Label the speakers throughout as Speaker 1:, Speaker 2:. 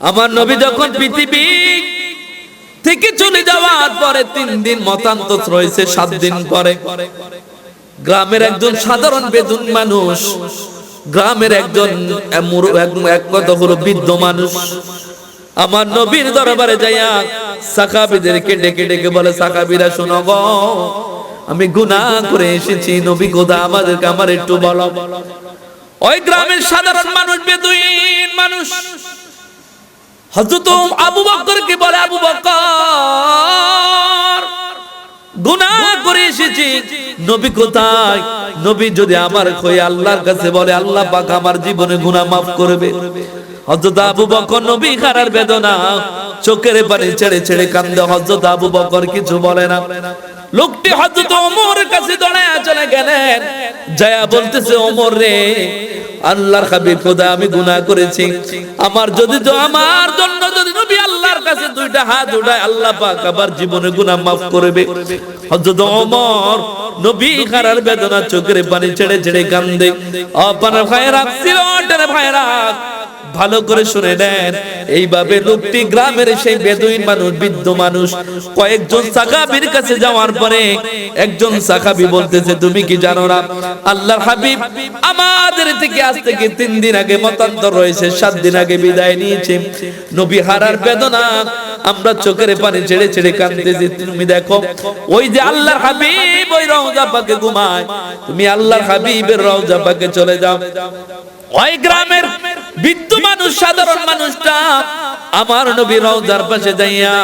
Speaker 1: আমার নবী যখন পৃথিবী থেকে চলে যাওয়ার পরে 3 দিন মতান্তর রয়েছে, 7 দিন পরে গ্রামের একজন সাধারণ বেদুন মানুষ, গ্রামের একজন এক কথা হলো বৃদ্ধ মানুষ, আমার নবীর দরবারে যাইয়া সাহাবীদেরকে ডেকে ডেকে বলে, সাহাবীরা শোনো গো, আমি গুনাহ করে এসেছি, নবী খোদা আমাদেরকে আমার একটু বলো। ওই গ্রামের সাধারণ মানুষ, বেদুইন মানুষ হযরত আবু বকরকে বলে, আবু বকর গুনাহ করে এসেছি, নবী কোথায়? নবী যদি আমার হয়ে আল্লাহর কাছে বলে, আল্লাহ পাক আমার জীবনে গুনাহ maaf করবে। হযরত আবু বকর নবী খারার বেদনা, চোখের পানি ছেড়ে ছেড়ে কান্দে। হযরত আবু বকর কিছু বলে না। লোকটি হযরত ওমরের কাছে দৌড়ে চলে গেলেন, যায়া বলতেছে, ওমর রে, আল্লাহর হাবিব খোদা আমি গুনাহ করেছি, আমার জন্য যদি নবী আল্লাহর কাছে 2টা হাত উঠায়, আল্লাহ পাক আমার জীবনে গুনাহ maaf করবে। হযরত ওমর নবী খারার বেদনা, চোখের পানি ছেড়ে ছেড়ে কান্দে। আপনার ভাইরা ছিল, ভাইরা ভালো করে শুনে নেন। এইভাবে লোকটি গ্রামের সেই বেদুইন মানুষ, বৃদ্ধ মানুষ, কয়েকজন সাহাবীর কাছে যাওয়ার পরে একজন সাহাবী বলতেছে, তুমি কি জানো না আল্লাহর হাবিব আমাদের থেকে আজ থেকে 3 দিন আগে মতান্তর রয়েছে, 7 দিন আগে বিদায় নিয়েছে, নবী হারার বেদনা আমরা চোখের পানি ছেড়ে ছেড়ে কাঁদতেছি। তুমি দেখো ওই যে আল্লাহর হাবিব ওই রওজা পাকে ঘুমায়, তুমি আল্লাহর হাবিবের রওজা পাকে চলে যাও। ওই গ্রামের বৃদ্ধ মানুষ, সাধারণ মানুষটা আমার নবী রওজার পাশে যাইয়া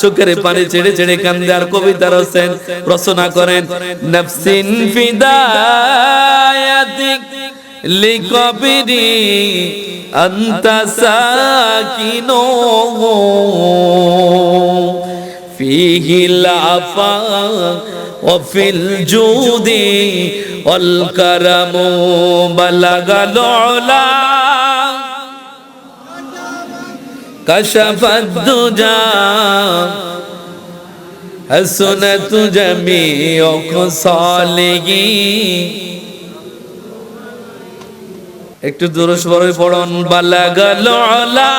Speaker 1: চোখের পানি ছেড়ে ছেড়ে কান্দে আর কবিতা রচনা করেন, নফসিন ফিদায়াতিক লিকবিরি আনতা সাকিনো ফিহি লাফা ওয়া ফিল জুদি ওয়াল কারামু বালাগাল উলা কাশাফাদ দুজা হাসনাত জামিউ খাসালিহি। একটু জোরে সরে পড়ুন, বালাগাল উলা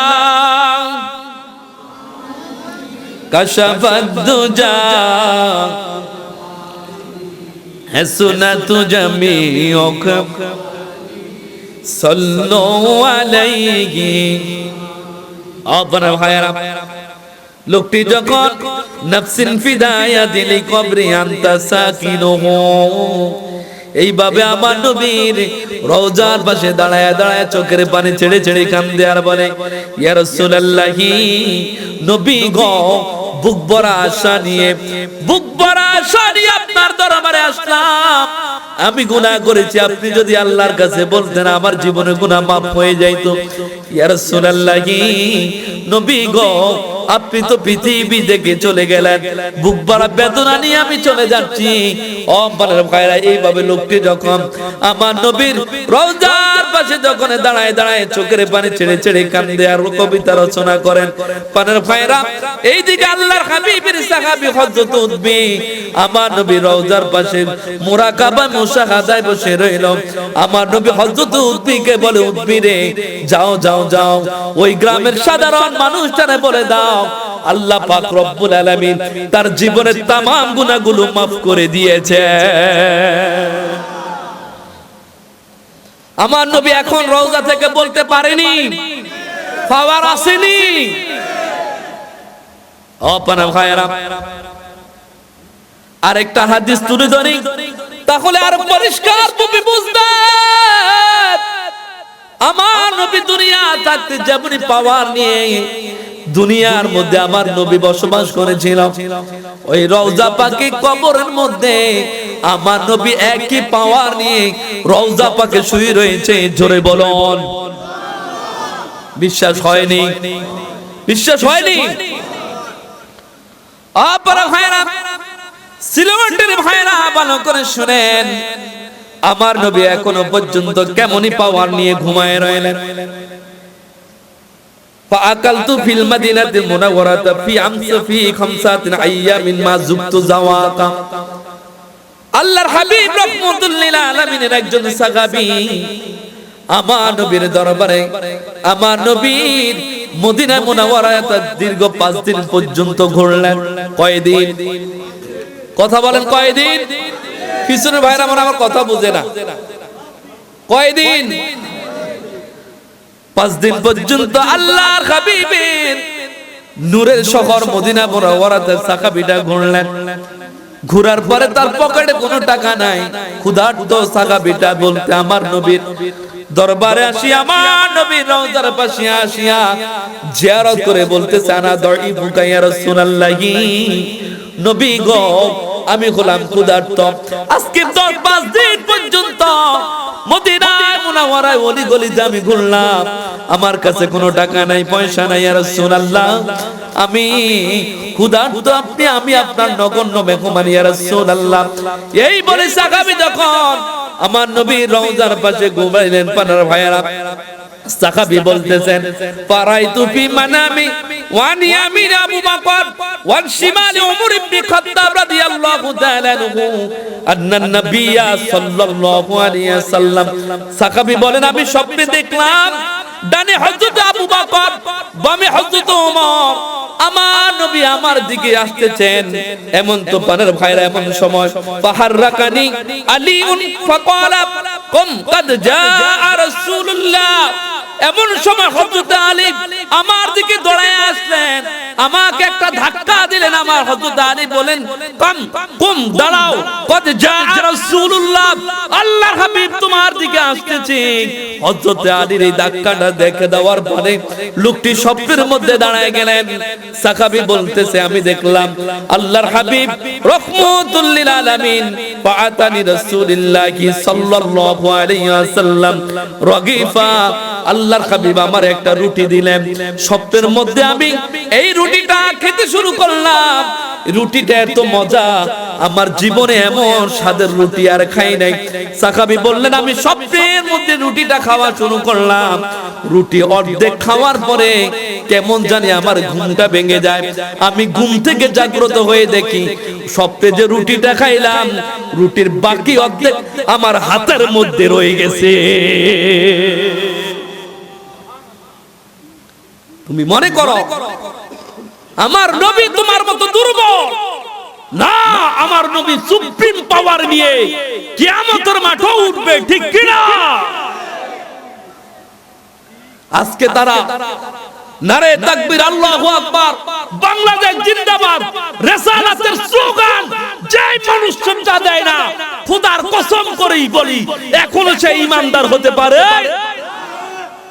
Speaker 1: কাশাফাদ দুজা হাসনাত জামিউ সাল্লু আলাইহি। আপনার ভাইরা, লোকটি যখন নফসিন ফিদায়াতিন লিকবরি আনতা সাকিনুহু, এইভাবে আমার নবীর রওজার পাশে দাঁড়ায় দাঁড়ায় চোখের পানি ছেড়ে ছেড়ে কান্দে আর বলে, ইয়া রাসূলুল্লাহি, নবী গো, বুক ভরা আশা নিয়ে আপনার দরবারে আসলাম, আমি গুনাহ করেছি, আপনি যদি আল্লাহর কাছে বলতেন আমার জীবনে গুনাহ maaf হয়ে যাইতো। ইয়া রাসূলুল্লাহি, নবী গো, আপনি তো পৃথিবী থেকে চলে গেলেন, বুক ভরা বেদনা নিয়ে আমি চলে যাচ্ছি। ও পানের ভাইরা, এইভাবে লোকটি যখন আমার নবীর রওজার পাশে যখন দাঁড়ায় দাঁড়ায় চোখের পানি ছেড়ে ছেড়ে কান্দে আর কবিতা রচনা করেন, পানের ভাইরা, এইদিকে আল্লাহর হাবিবের সাহাবী হযরত উতবী আমার নবীর রওজার পাশে মুরাকাবা মুশাহাদায় বসে রইল। আমার নবী হযরত উতবীকে বলে, উতবী রে, যাও যাও যাও, ওই গ্রামের সাধারণ মানুষটারে বলে দাও, আল্লাহ পাক রব্বুল আলামিন তার জীবনের तमाम গুনাহগুলো maaf করে দিয়েছে। আমার নবী এখন রওজা থেকে বলতে পারেনি, পাওয়ার আসেনি। আপনারা ভাইরা, আরেকটা হাদিস তুলে ধরি, তাহলে আর পরিষ্কার ভাবে বুঝবেন আমার নবী দুনিয়া থাকতে যেমনি পাওয়ার নিয়ে দুনিয়ার মধ্যে আমার নবী বসবাস করেছিল, ওই রওজা পাকে কবরের মধ্যে আমার নবী একই পাওয়ার নিয়ে রওজা পাকে শুয়ে রয়েছে। জোরে বলুন, বিশ্বাস হয়নি? বিশ্বাস হয়নি? আপনারা ভাইরা, সিলেটের ভাইরা, ভালো করে শুনেন, আমার নবী এখনো পর্যন্ত কেমনই পাওয়ার নিয়ে ঘুমায় রইলেন। فأكلت في المدينة المنورة في أمس في 5 أيام ما زقت زواقا। আল্লাহর হাবিব রাহমাতুল লিল আলামিনের একজন সাহাবী আমার নবীর দরবারে আমার নবীর মদিনা মুনাওয়ারায় দীর্ঘ 5 দিন পর্যন্ত ঘুরলেন। কয়দিন? কথা বলেন, কয়দিন? পিছনের ভাইরা আমার কথা বুঝে না। কয়দিন? 5 দিন পর্যন্ত আল্লাহর হাবিবের নূরের শহর মদিনা মুনাওয়ারাতে সাহাবীরা ঘুরলেন। ঘোরার পরে তার পকেটে কোনো টাকা নাই। ক্ষুধার্ত সাহাবীটা বলতে আমার নবীর দরবারে আসি, আমার নবীর রওজার পাশে আসিয়া জিয়ারত করে বলতেছে, আনা দাইফুকা ইয়া রাসূলুল্লাহি, নবী গো আমি হলাম ক্ষুধার্ত। আজকে 10-5 দিন পর্যন্ত মদিনা মুনাওয়ারায় অলি গলিতে আমি ঘুরলাম, আমার কাছে কোনো টাকা নাই, পয়সা নাই। ইয়া রাসূলুল্লাহ আমি ক্ষুধার্ত, আমি আপনার নগণ্য মেহমান ইয়া রাসূলুল্লাহ। এই বলে সাহাবী যখন আমার নবীর রওজার পাশে ঘুমাইলেন, পানার ভাইরা সাহাবী বলতেছেন, ফারাইতু ফি মানামি ওয়ান ইয়ামিন আবু বকর ওয়ান শিমালি উমর ইবনে খাত্তাব রাদিয়াল্লাহু তাআলা আনহু আন্নান নাবিয়্যা সাল্লাল্লাহু আলাইহি ওয়াসাল্লাম। সাহাবী বলেন আমি স্বপ্নে দেখলাম ডানে হযরত আবু বকর, বামে হযরত ওমর, আমার নবী আমার দিকে আসতেছেন। এমন তো পানের ভাইরা এমন সময় ফাহাররাকানি আলীউন ফাকালা কুম কাদ জাআ রাসূলুল্লাহ। এমন সময় হযরত আলী আমার দিকে দৌড়ায় আসলেন, আমাকে একটা ধাক্কা দিলেন। আমার হযরত আলী বলেন, কুম কুম দাঁড়াও, কাদ জাআ রাসূলুল্লাহ, আল্লাহর হাবিব তোমার দিকে আসতেছে। হযরত আলীর এই ধাক্কাটা দেখে দেওয়ার পরে লোকটি স্বপ্নের মধ্যে দাঁড়ায় গেলেন। সাহাবী বলতেছে আমি দেখলাম আল্লাহর হাবিব রাহমাতুল লিল আলামিন ফাআতানি রাসূলুল্লাহি সাল্লাল্লাহু আলাইহি ওয়াসাল্লাম রাগিফা, আল্লাহর হাবিব আমার একটা রুটি দিলেন। স্বপ্নের মধ্যে আমি এই রুটিটা খেতে শুরু করলাম। রুটিটা এত মজা, আমার জীবনে এমন স্বাদের রুটি আর খাই নাই। সাহাবী বললেন আমি স্বপ্নের মধ্যে রুটিটা খাওয়া শুরু করলাম। রুটি অর্ধেক খাওয়ার পরে কেমন জানি আমার ঘুমটা ভেঙে যায়। আমি ঘুম থেকে জাগ্রত হয়ে দেখি স্বপ্নে যে রুটিটা খাইলাম, রুটির বাকি অর্ধেক আমার হাতের মধ্যে রয়ে গেছে। তুমি মনে করো আমার নবী তোমার মতো দুর্বল না, আমার নবী সুপ্রিম পাওয়ার নিয়ে কিয়ামতের মাঠে উঠবে, ঠিক কি না? আজকে তারা নারে তাকবীর, আল্লাহু আকবার, বাংলাদেশ জিন্দাবাদ, রিসালাতের স্লোগান যেই মানুষ শুনতে দেয় না, খোদার কসম করেই বলি এখনো সে ঈমানদার হতে পারে